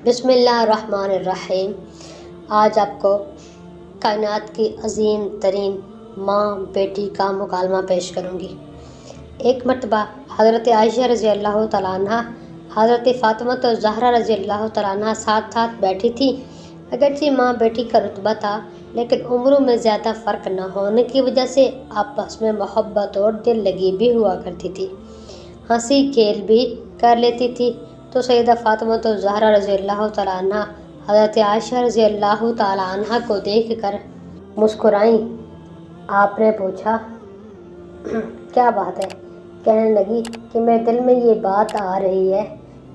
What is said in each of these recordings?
بسم اللہ الرحمن الرحیم۔ آج آپ کو کائنات کی عظیم ترین ماں بیٹی کا مکالمہ پیش کروں گی۔ ایک مرتبہ حضرت عائشہ رضی اللہ تعالیٰ عنہ حضرت فاطمہ الزہرا رضی اللہ تعالیٰ عنہ ساتھ ساتھ بیٹھی تھی۔ اگرچہ ماں بیٹی کا رتبہ تھا، لیکن عمروں میں زیادہ فرق نہ ہونے کی وجہ سے آپس میں محبت اور دل لگی بھی ہوا کرتی تھی، ہنسی کھیل بھی کر لیتی تھی۔ تو سیدہ فاطمہ الزہرا رضی اللہ تعالیٰ عنہ حضرت عائشہ رضی اللہ تعالیٰ عنہ کو دیکھ کر مسکرائیں۔ آپ نے پوچھا، کیا بات ہے؟ کہنے لگی کہ میرے دل میں یہ بات آ رہی ہے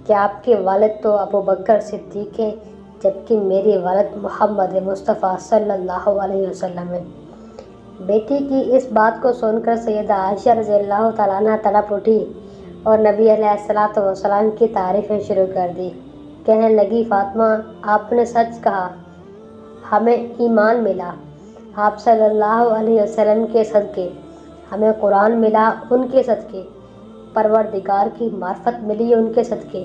کہ آپ کے والد تو ابو بکر صدیق ہیں، جبکہ میرے والد محمد مصطفیٰ صلی اللہ علیہ وسلم ہیں۔ بیٹی کی اس بات کو سن کر سیدہ عائشہ رضی اللہ تعالیٰ عنہ تڑپ اٹھی اور نبی علیہ الصلوۃ والسلام کی تعریفیں شروع کر دی۔ کہنے لگی، فاطمہ، آپ نے سچ کہا، ہمیں ایمان ملا آپ صلی اللہ علیہ وسلم کے صدقے، ہمیں قرآن ملا ان کے صدقے، پروردگار کی معرفت ملی ان کے صدقے،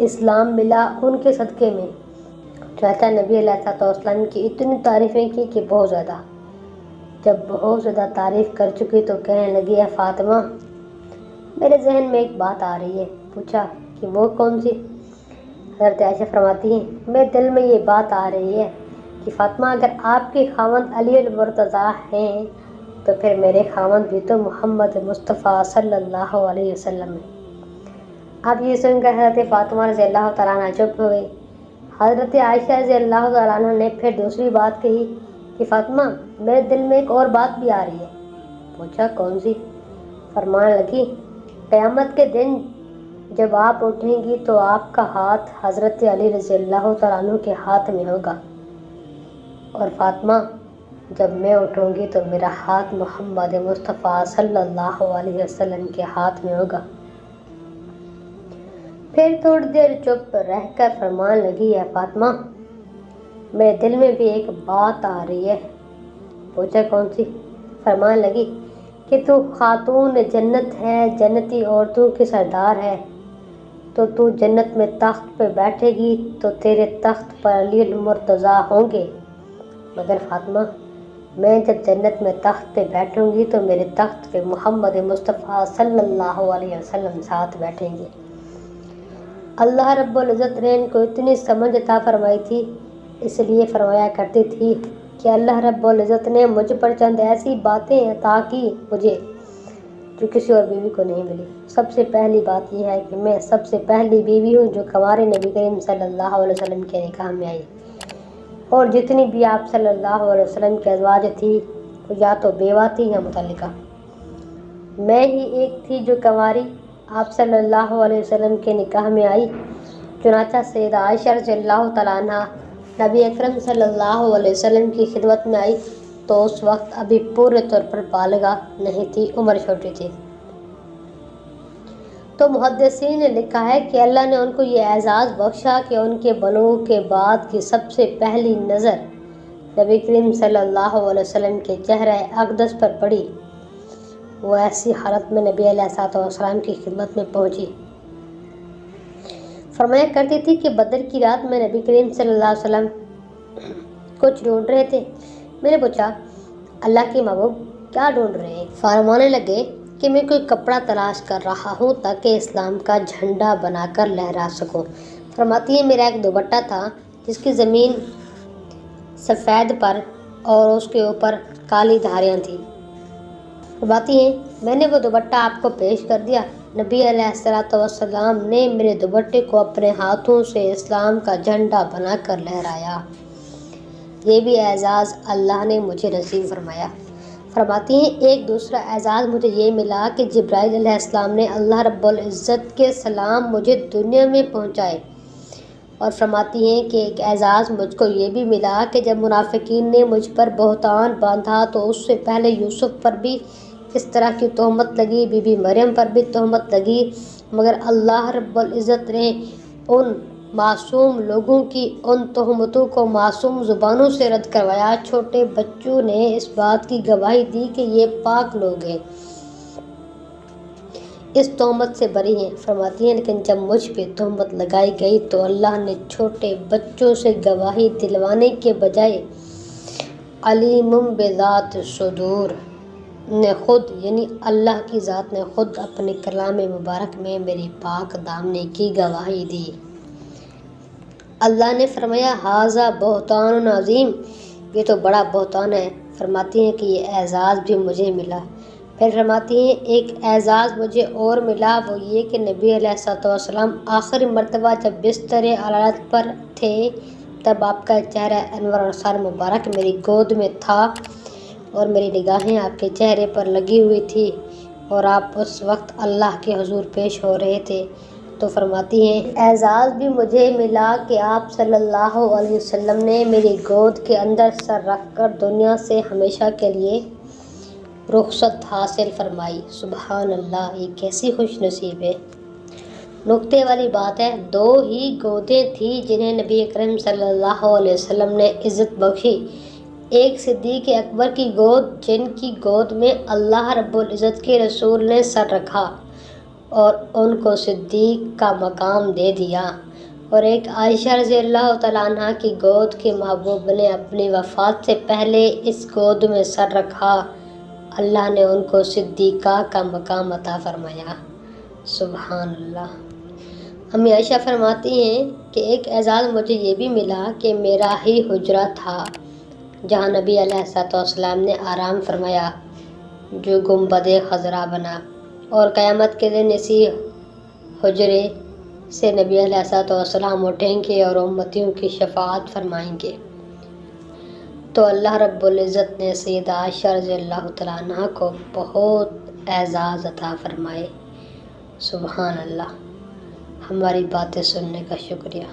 اسلام ملا ان کے صدقے میں۔ چاچا نبی علیہ الصلوۃ والسلام کی اتنی تعریفیں کی کہ بہت زیادہ۔ جب بہت زیادہ تعریف کر چکی تو کہنے لگی، اے فاطمہ، میرے ذہن میں ایک بات آ رہی ہے۔ پوچھا کہ وہ کون سی؟ حضرت عائشہ فرماتی ہیں، میرے دل میں یہ بات آ رہی ہے کہ فاطمہ، اگر آپ کے خاوند علی المرتضیٰ ہیں تو پھر میرے خاوند بھی تو محمد مصطفیٰ صلی اللہ علیہ وسلم ہیں۔ اب یہ سن کر حضرت فاطمہ رضی اللہ تعالیٰ عنہ چپ ہو گئی۔ حضرت عائشہ رضی اللہ تعالیٰ عنہ نے پھر دوسری بات کہی کہ فاطمہ، میرے دل میں ایک اور بات بھی آ رہی ہے۔ پوچھا کون سی؟ فرمانے لگی، قیامت کے دن جب آپ اٹھیں گی تو آپ کا ہاتھ حضرت علی رضی اللہ تعالیٰ عنہ کے ہاتھ میں ہوگا، اور فاطمہ، جب میں اٹھوں گی تو میرا ہاتھ محمد مصطفیٰ صلی اللہ علیہ وسلم کے ہاتھ میں ہوگا۔ پھر تھوڑی دیر چپ رہ کر فرمان لگی، اے فاطمہ، میرے دل میں بھی ایک بات آ رہی ہے۔ پوچھا کون سی؟ فرمان لگی کہ تو خاتون جنت ہے، جنتی عورتوں کی سردار ہے، تو جنت میں تخت پہ بیٹھے گی تو تیرے تخت پر علی المرتضیٰ ہوں گے، مگر فاطمہ، میں جب جنت میں تخت پہ بیٹھوں گی تو میرے تخت پہ محمد مصطفیٰ صلی اللہ علیہ وسلم ساتھ بیٹھیں گے۔ اللہ رب العزت نے ان کو اتنی سمجھ عطا فرمائی تھی، اس لیے فرمایا کرتی تھی کہ اللہ رب العزت نے مجھ پر چند ایسی باتیں عطا کی مجھے جو کسی اور بیوی کو نہیں ملی۔ سب سے پہلی بات یہ ہے کہ میں سب سے پہلی بیوی ہوں جو کنوارے نبی کریم صلی اللہ علیہ وسلم کے نکاح میں آئی، اور جتنی بھی آپ صلی اللہ علیہ وسلم کے ازواج تھی وہ یا تو بیوہ تھی یا مطلقہ۔ میں ہی ایک تھی جو کنواری آپ صلی اللہ علیہ وسلم کے نکاح میں آئی۔ چنانچہ سیدہ عائشہ رضی اللہ تعالیٰ عنہ نبی اکرم صلی اللہ علیہ وسلم کی خدمت میں آئی تو اس وقت ابھی پورے طور پر بالغہ نہیں تھی، عمر چھوٹی تھی۔ تو محدثین نے لکھا ہے کہ اللہ نے ان کو یہ اعزاز بخشا کہ ان کے بلوغ کے بعد کی سب سے پہلی نظر نبی کریم صلی اللہ علیہ وسلم کے چہرہ اقدس پر پڑی۔ وہ ایسی حالت میں نبی علیہ الصلوۃ والسلام کی خدمت میں پہنچی۔ فرمایا کرتی تھی کہ بدر کی رات میں نبی کریم صلی اللہ علیہ وسلم کچھ ڈھونڈ رہے تھے۔ میں نے پوچھا، اللہ کے محبوب، کیا ڈھونڈ رہے ہیں؟ فرمانے لگے کہ میں کوئی کپڑا تلاش کر رہا ہوں تاکہ اسلام کا جھنڈا بنا کر لہرا سکوں۔ فرماتی ہیں، میرا ایک دوپٹہ تھا جس کی زمین سفید پر اور اس کے اوپر کالی دھاریاں تھیں۔ فرماتی ہیں، میں نے وہ دوپٹہ آپ کو پیش کر دیا۔ نبی علیہ الصلوۃ والسلام نے میرے دوپٹے کو اپنے ہاتھوں سے اسلام کا جھنڈا بنا کر لہرایا۔ یہ بھی اعزاز اللہ نے مجھے نصیب فرمایا۔ فرماتی ہیں، ایک دوسرا اعزاز مجھے یہ ملا کہ جبرائیل علیہ السلام نے اللہ رب العزت کے سلام مجھے دنیا میں پہنچائے۔ اور فرماتی ہیں کہ ایک اعزاز مجھ کو یہ بھی ملا کہ جب منافقین نے مجھ پر بہتان باندھا تو اس سے پہلے یوسف پر بھی اس طرح کی تہمت لگی، بی بی مریم پر بھی تہمت لگی، مگر اللہ رب العزت نے ان معصوم لوگوں کی ان تہمتوں کو معصوم زبانوں سے رد کروایا۔ چھوٹے بچوں نے اس بات کی گواہی دی کہ یہ پاک لوگ ہیں۔ اس تہمت سے بری ہیں۔ فرماتی ہیں لیکن جب مجھ پہ تہمت لگائی گئی تو اللہ نے چھوٹے بچوں سے گواہی دلوانے کے بجائے علیم بذات صدور نے خود، یعنی اللہ کی ذات نے خود اپنے کلام مبارک میں میری پاک دامنی کی گواہی دی۔ اللہ نے فرمایا ھذا بہتان عظیم، یہ تو بڑا بہتان ہے۔ فرماتی ہیں کہ یہ اعزاز بھی مجھے ملا۔ پھر فرماتی ہیں ایک اعزاز مجھے اور ملا، وہ یہ کہ نبی علیہ الصلوۃ والسلام آخری مرتبہ جب بستر علاج پر تھے تب آپ کا چہرہ انور اور سر مبارک میری گود میں تھا اور میری نگاہیں آپ کے چہرے پر لگی ہوئی تھی اور آپ اس وقت اللہ کے حضور پیش ہو رہے تھے۔ تو فرماتی ہیں اعزاز بھی مجھے ملا کہ آپ صلی اللہ علیہ وسلم نے میری گود کے اندر سر رکھ کر دنیا سے ہمیشہ کے لیے رخصت حاصل فرمائی۔ سبحان اللہ، یہ کیسی خوش نصیب ہے۔ نکتے والی بات ہے، 2 ہی گودیں تھیں جنہیں نبی اکرم صلی اللہ علیہ وسلم نے عزت بخشی۔ ایک صدیق اکبر کی گود جن کی گود میں اللہ رب العزت کے رسول نے سر رکھا اور ان کو صدیق کا مقام دے دیا، اور ایک عائشہ رضی اللہ تعالیٰ عنہ کی گود کے محبوب نے اپنی وفات سے پہلے اس گود میں سر رکھا، اللہ نے ان کو صدیقہ کا مقام عطا فرمایا۔ سبحان اللہ۔ امی عائشہ فرماتی ہیں کہ ایک اعزاز مجھے یہ بھی ملا کہ میرا ہی حجرہ تھا جہاں نبی علیہ الصلوۃ والسلام نے آرام فرمایا، جو گنبد خضرا بنا، اور قیامت کے دن اسی حجرے سے نبی علیہ الصلوۃ والسلام اٹھیں گے اور امتیوں کی شفاعت فرمائیں گے۔ تو اللہ رب العزت نے سیدہ عائشہ رضی اللہ تعالیٰ عنہ کو بہت اعزاز عطا فرمائے۔ سبحان اللہ۔ ہماری باتیں سننے کا شکریہ۔